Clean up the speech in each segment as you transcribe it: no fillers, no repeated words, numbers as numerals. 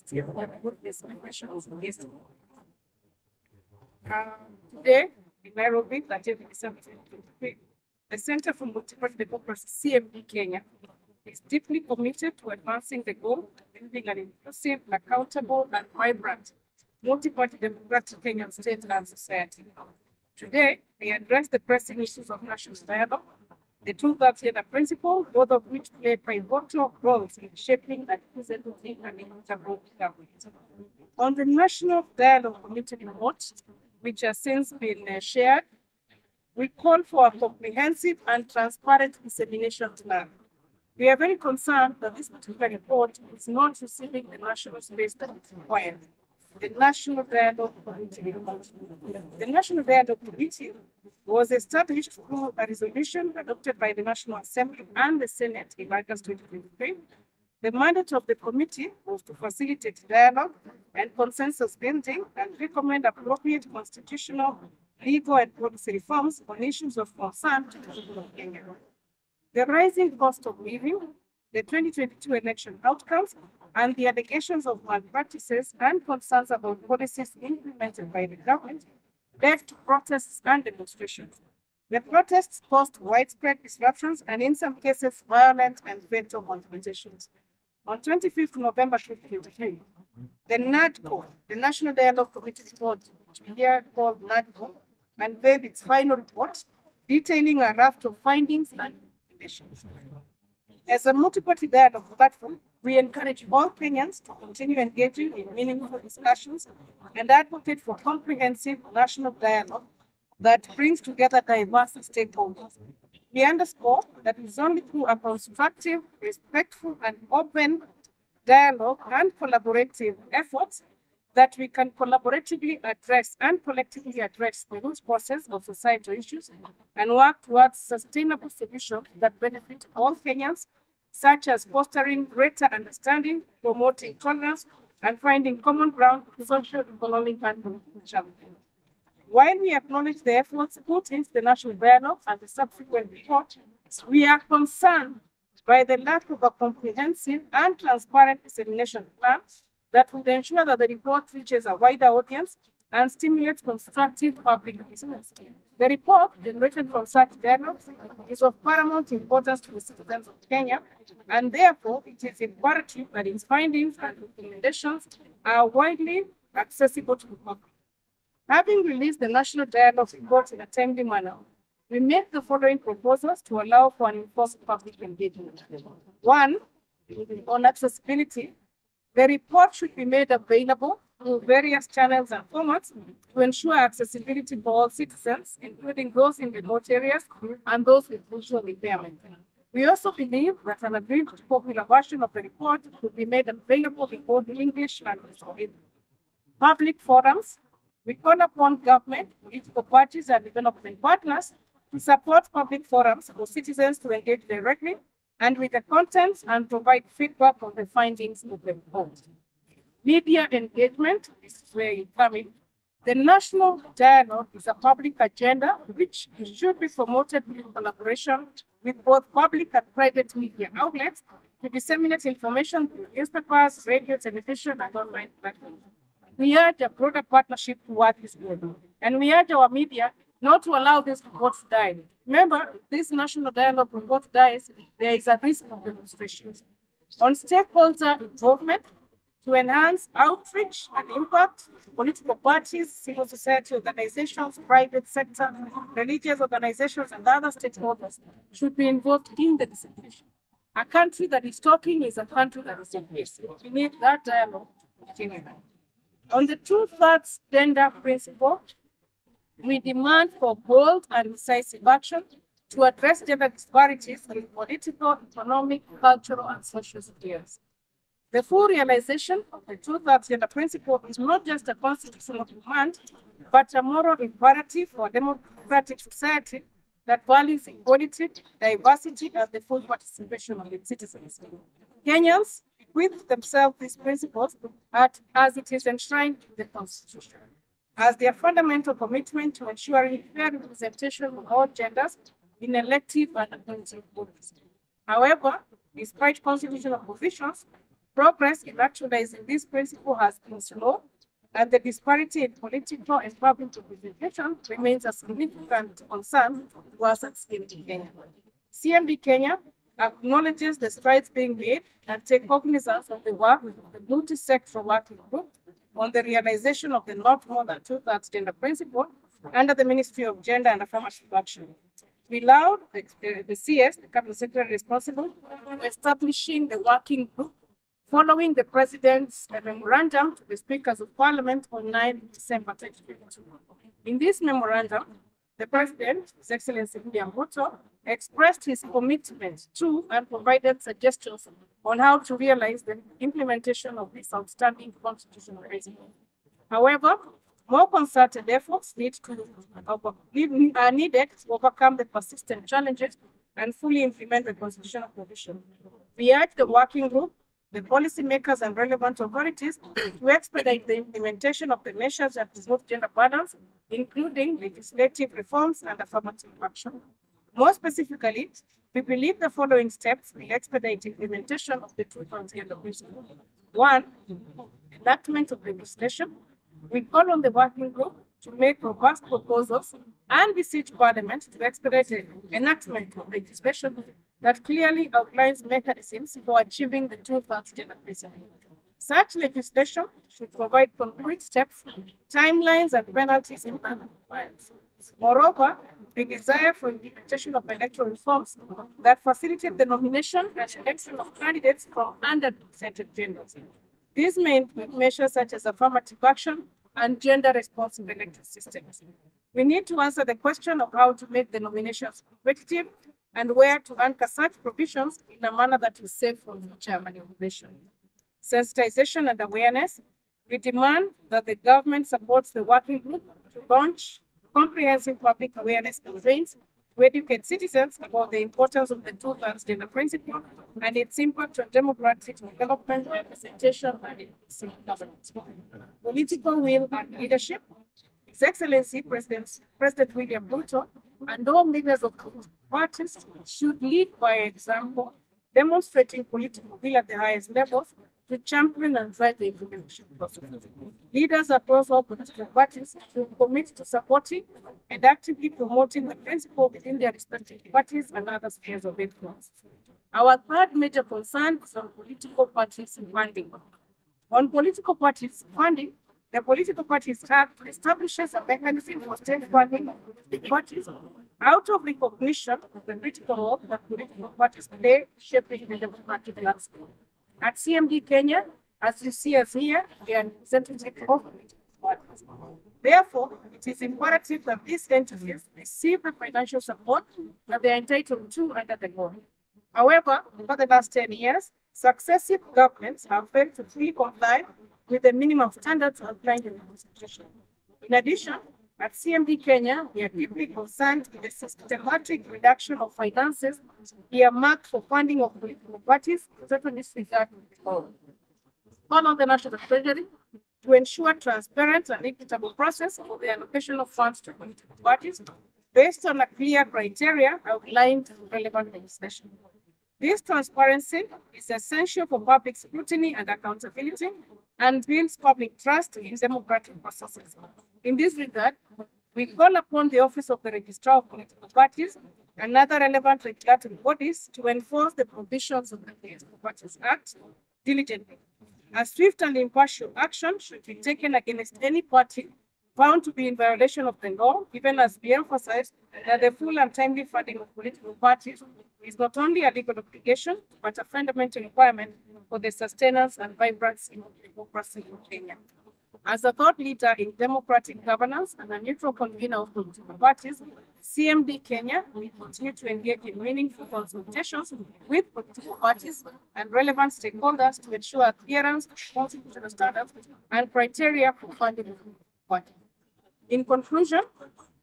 Committee on Goodness and National Wisdom. Today, in Nairobi, 30th December 2023, the Center for Multiparty Democracy, CMD Kenya, is deeply committed to advancing the goal of building an inclusive, accountable, and vibrant multi-party democratic Kenyan state and society. Today, we address the pressing issues of national dialogue, the two-thirds gender principle, both of which play pivotal roles in shaping and presenting an equitable government. On the National Dialogue Committee report, which has since been shared, we call for a comprehensive and transparent dissemination plan. We are very concerned that this particular report is not receiving the national space that is required. The National Dialogue Committee. The National Dialogue Committee was established through a resolution adopted by the National Assembly and the Senate in August 2023. The mandate of the committee was to facilitate dialogue and consensus building and recommend appropriate constitutional, legal, and policy reforms on issues of concern to the people of Kenya. The rising cost of living, the 2022 election outcomes, and the allegations of malpractices and concerns about policies implemented by the government led to protests and demonstrations. The protests caused widespread disruptions and, in some cases, violent and fatal confrontations. On 25th November 2023, the NADCO, the National Dialogue Committee report, which we here called NADCO, unveiled its final report, detailing a raft of findings and recommendations. As a multi-party dialogue platform, we encourage all Kenyans to continue engaging in meaningful discussions and advocate for comprehensive national dialogue that brings together diverse stakeholders. We underscore that it is only through a constructive, respectful, and open dialogue and collaborative efforts that we can collaboratively address and collectively address the root causes of societal issues and work towards sustainable solutions that benefit all Kenyans, such as fostering greater understanding, promoting tolerance, and finding common ground in social, economic, and political challenges. While we acknowledge the efforts put into the national dialogue and the subsequent report, we are concerned by the lack of a comprehensive and transparent dissemination plan that would ensure that the report reaches a wider audience and stimulates constructive public discourse. The report generated from such dialogues is of paramount importance to the citizens of Kenya, and therefore it is imperative that its findings and recommendations are widely accessible to the public. Having released the National Dialogue report in a timely manner, we make the following proposals to allow for an informed public engagement. One, on accessibility, the report should be made available through various channels and formats to ensure accessibility for all citizens, including those in remote areas and those with visual impairment. We also believe that an abridged popular version of the report should be made available in both English and Swahili. Public forums. We call upon government, political parties, and development partners to support public forums for citizens to engage directly and with the contents and provide feedback on the findings of the report. Media engagement is where you come in. The national dialogue is a public agenda which should be promoted in collaboration with both public and private media outlets to disseminate information through newspapers, radio, television, and online platforms. We urge a broader partnership toward this goal, and we urge our media not to allow this report to die. Remember, if this national dialogue report dies, there is a risk of demonstrations. On stakeholder involvement, to enhance outreach and impact, political parties, civil society organizations, private sector, religious organizations, and other stakeholders should be involved in the dissemination. A country that is talking is a country that is in peace. We need that dialogue to continue. On the two-thirds gender principle, we demand for bold and decisive action to address gender disparities in political, economic, cultural, and social spheres. The full realization of the two-thirds gender principle is not just a constitutional demand, but a moral imperative for a democratic society that values equality, diversity, and the full participation of its citizens. Kenyans with themselves these principles as it is enshrined in the Constitution, as their fundamental commitment to ensuring fair representation of all genders in elective and appointive bodies. However, despite constitutional provisions, Progress in actualizing this principle has been slow, and the disparity in political and public representation remains a significant concern to us at CMD Kenya. CMD Kenya acknowledges the strides being made and take cognizance of the work of the multi-sectoral working group on the realization of the not more than two-thirds gender principle under the Ministry of Gender and Affirmative Action. We allowed the CS, the Cabinet Secretary responsible, for establishing the working group following the President's memorandum to the Speakers of Parliament on 9 December 2022. In this memorandum, the President, His Excellency William Ruto, expressed his commitment to and provided suggestions on how to realize the implementation of this outstanding constitutional principle. However, more concerted efforts are needed to overcome the persistent challenges and fully implement the constitutional provision. We urge the working group, the policymakers and relevant authorities to expedite the implementation of the measures that promote gender balance, including legislative reforms and affirmative action. More specifically, we believe the following steps will expedite implementation of the two-thirds gender principle. One, enactment of legislation. We call on the working group to make robust proposals and beseech Parliament to expedite the enactment of legislation that clearly outlines mechanisms for achieving the two-thirds gender principle. Such legislation should provide concrete steps, timelines, and penalties in compliance. Moreover, we desire for implementation of electoral reforms that facilitate the nomination and election of candidates from underrepresented genders. These may include measures such as affirmative action and gender-responsive electoral systems. We need to answer the question of how to make the nominations competitive and where to anchor such provisions in a manner that is safe for future manipulation. Sensitization and awareness. We demand that the government supports the working group to launch comprehensive public awareness campaigns to educate citizens about the importance of the two-thirds gender principle and its impact on democratic development, representation, and inclusive governance. Political will and leadership. His Excellency President William Ruto and all leaders of parties should lead by example, demonstrating political will at the highest levels to champion and drive the implementation process. Leaders across all political parties should commit to supporting and actively promoting the principle within their respective parties and other spheres of influence. Our third major concern is on political parties funding. On political parties funding, the Political Parties Act establishes a mechanism for state funding of political parties out of recognition of the critical role that political parties play shaping the democratic landscape. At CMD Kenya, as you see us here, we are representative of political parties. Therefore, it is imperative that these entities receive the financial support that they are entitled to under the law. However, over the last 10 years, successive governments have failed to fully comply with the minimum standards outlined in the Constitution. In addition, at CMD Kenya, we are deeply concerned with the systematic reduction of finances earmarked for funding of political parties, in this regard. Call on the National Treasury to ensure transparent and equitable process for the allocation of funds to political parties based on a clear criteria outlined in relevant legislation. This transparency is essential for public scrutiny and accountability and builds public trust in democratic processes. In this regard, we call upon the Office of the Registrar of Political Parties and other relevant regulatory bodies to enforce the provisions of the Political Parties Act diligently. A swift and impartial action should be taken against any party found to be in violation of the law, even as we emphasize that the full and timely funding of political parties is not only a legal obligation, but a fundamental requirement for the sustenance and vibrancy of democracy in Kenya. As a thought leader in democratic governance and a neutral convener of political parties, CMD Kenya will continue to engage in meaningful consultations with political parties and relevant stakeholders to ensure adherence to constitutional standards and criteria for funding of political parties. In conclusion,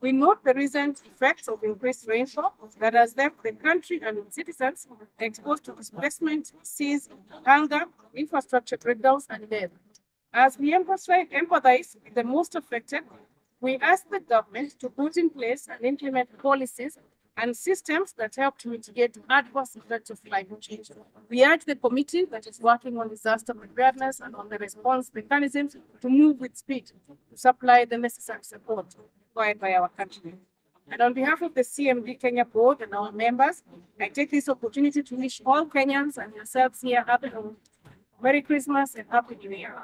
we note the recent effects of increased rainfall that has left the country and its citizens exposed to displacement, disease, hunger, infrastructure breakdowns, and death. As we empathize with the most affected, we ask the government to put in place and implement policies and systems that help to mitigate adverse effects of climate change. We urge the committee that is working on disaster preparedness and on the response mechanisms to move with speed to supply the necessary support required by our country. And on behalf of the CMD Kenya board and our members, I take this opportunity to wish all Kenyans and yourselves here happy Merry Christmas and Happy New Year.